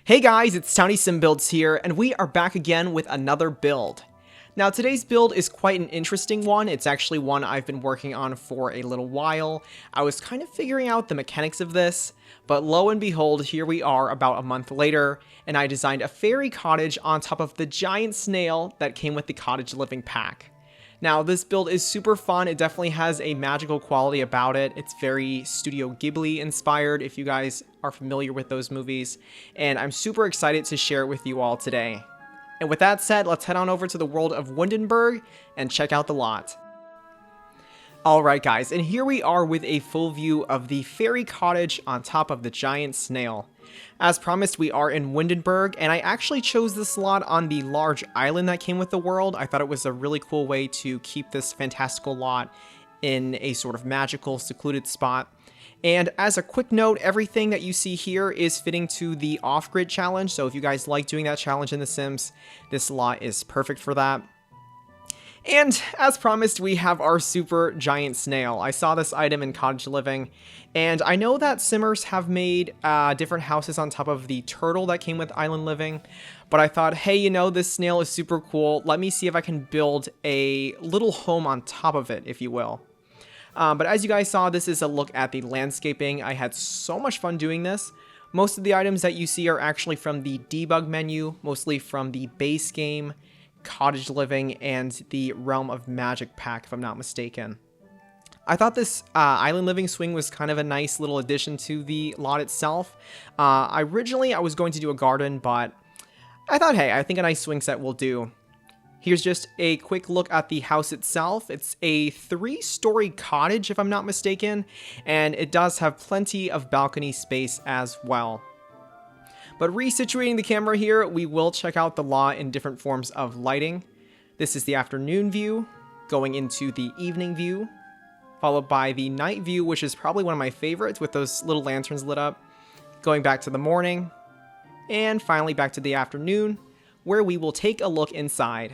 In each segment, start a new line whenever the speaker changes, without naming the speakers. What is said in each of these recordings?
Hey guys, it's towniesimbuilds here, and we are back again with another build. Now today's build is quite an interesting one. It's actually one I've been working on for a little while. I was kind of figuring out the mechanics of this, but lo and behold, here we are about a month later, and I designed a fairy cottage on top of the giant snail that came with the cottage living pack. Now this build is super fun. It definitely has a magical quality about it. It's very Studio Ghibli inspired if you guys are familiar with those movies, and I'm super excited to share it with you all today. And with that said, let's head on over to the world of Windenburg and check out the lot. Alright guys, and here we are with a full view of the fairy cottage on top of the giant snail. As promised, we are in Windenburg, and I actually chose this lot on the large island that came with the world. I thought it was a really cool way to keep this fantastical lot in a sort of magical, secluded spot. And as a quick note, everything that you see here is fitting to the off-grid challenge, so if you guys like doing that challenge in The Sims, this lot is perfect for that. And as promised, we have our super giant snail. I saw this item in Cottage Living, and I know that Simmers have made different houses on top of the turtle that came with Island Living, but I thought, hey, you know, this snail is super cool. Let me see if I can build a little home on top of it, if you will. But as you guys saw, this is a look at the landscaping. I had so much fun doing this. Most of the items that you see are actually from the debug menu, mostly from the base game, Cottage Living, and the Realm of Magic pack, if I'm not mistaken. I thought this Island Living swing was kind of a nice little addition to the lot itself. Originally, I was going to do a garden, but I thought, hey, I think a nice swing set will do. Here's just a quick look at the house itself. It's a 3-story cottage, if I'm not mistaken, and it does have plenty of balcony space as well. But resituating the camera here, we will check out the lot in different forms of lighting. This is the afternoon view, going into the evening view, followed by the night view, which is probably one of my favorites with those little lanterns lit up, going back to the morning, and finally back to the afternoon, where we will take a look inside.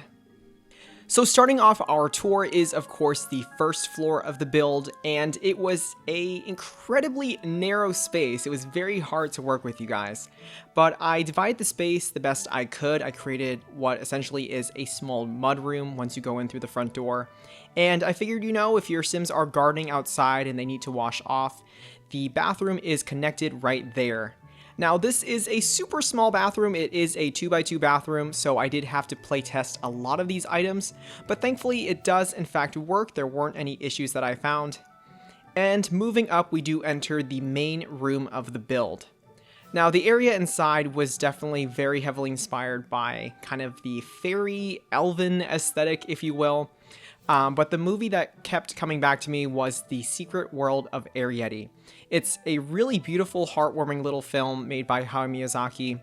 So starting off our tour is of course the first floor of the build, and it was a incredibly narrow space. It was very hard to work with, you guys, but I divided the space the best I could. I created what essentially is a small mud room once you go in through the front door, and I figured, you know, if your Sims are gardening outside and they need to wash off, the bathroom is connected right there. Now this is a super small bathroom. It is a 2x2 bathroom, so I did have to play test a lot of these items, but thankfully it does in fact work. There weren't any issues that I found. And moving up, we do enter the main room of the build. Now the area inside was definitely very heavily inspired by kind of the fairy elven aesthetic, if you will. But the movie that kept coming back to me was The Secret World of 𝗪𝗓𝗓. It's a really beautiful, heartwarming little film made by Hayao Miyazaki,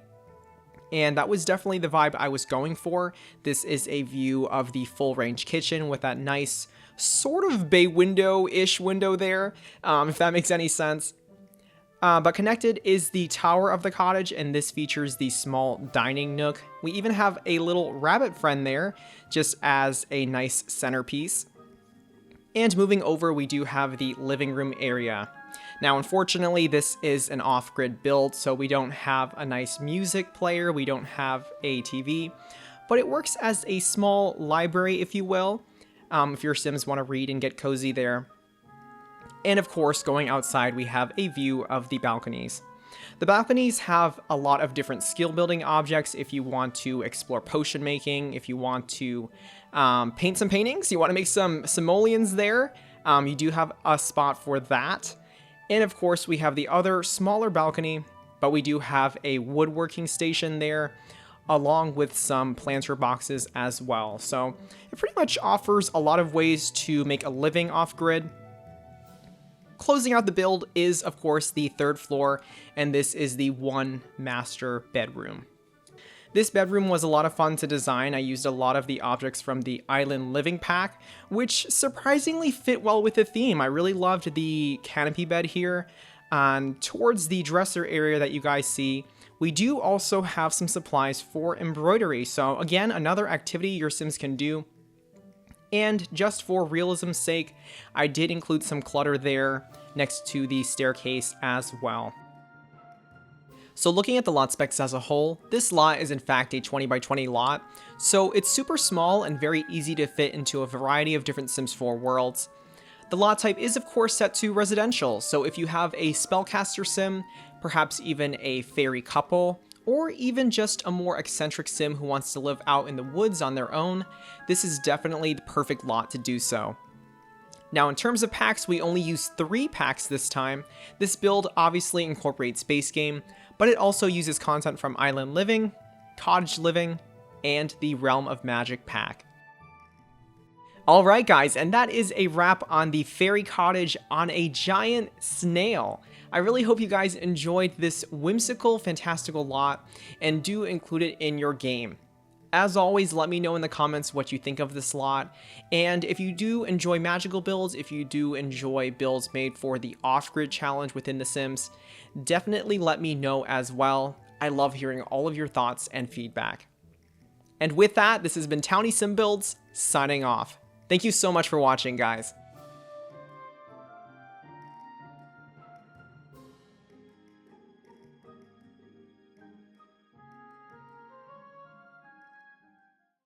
and that was definitely the vibe I was going for. This is a view of the full-range kitchen with that nice sort of bay window-ish window there, if that makes any sense. But connected is the tower of the cottage, and this features the small dining nook. We even have a little rabbit friend there, just as a nice centerpiece. And moving over, we do have the living room area. Now, unfortunately, this is an off-grid build, so we don't have a nice music player, we don't have a TV, but it works as a small library, if you will, if your Sims want to read and get cozy there. And of course, going outside, we have a view of the balconies. The balconies have a lot of different skill building objects if you want to explore potion making, if you want to paint some paintings, you want to make some simoleons there, you do have a spot for that. And of course, we have the other smaller balcony, but we do have a woodworking station there, along with some planter boxes as well. So it pretty much offers a lot of ways to make a living off-grid. Closing out the build is, of course, the third floor, and this is the one master bedroom. This bedroom was a lot of fun to design. I used a lot of the objects from the Island Living pack, which surprisingly fit well with the theme. I really loved the canopy bed here. And towards the dresser area that you guys see, we do also have some supplies for embroidery. So again, another activity your Sims can do. And just for realism's sake, I did include some clutter there next to the staircase as well. So looking at the lot specs as a whole, this lot is in fact a 20 by 20 lot, so it's super small and very easy to fit into a variety of different Sims 4 worlds. The lot type is of course set to residential, so if you have a spellcaster sim, perhaps even a fairy couple, or even just a more eccentric sim who wants to live out in the woods on their own, this is definitely the perfect lot to do so. Now in terms of packs, we only use 3 packs this time. This build obviously incorporates base game, but it also uses content from Island Living, Cottage Living, and the Realm of Magic pack. Alright guys, and that is a wrap on the fairy cottage on a giant snail. I really hope you guys enjoyed this whimsical, fantastical lot, and do include it in your game. As always, let me know in the comments what you think of this lot, and if you do enjoy magical builds, if you do enjoy builds made for the off-grid challenge within The Sims, definitely let me know as well. I love hearing all of your thoughts and feedback. And with that, this has been 𝗧𝗛𝗓𝗏𝗧𝗏𝗏𝗏, signing off. Thank you so much for watching, guys.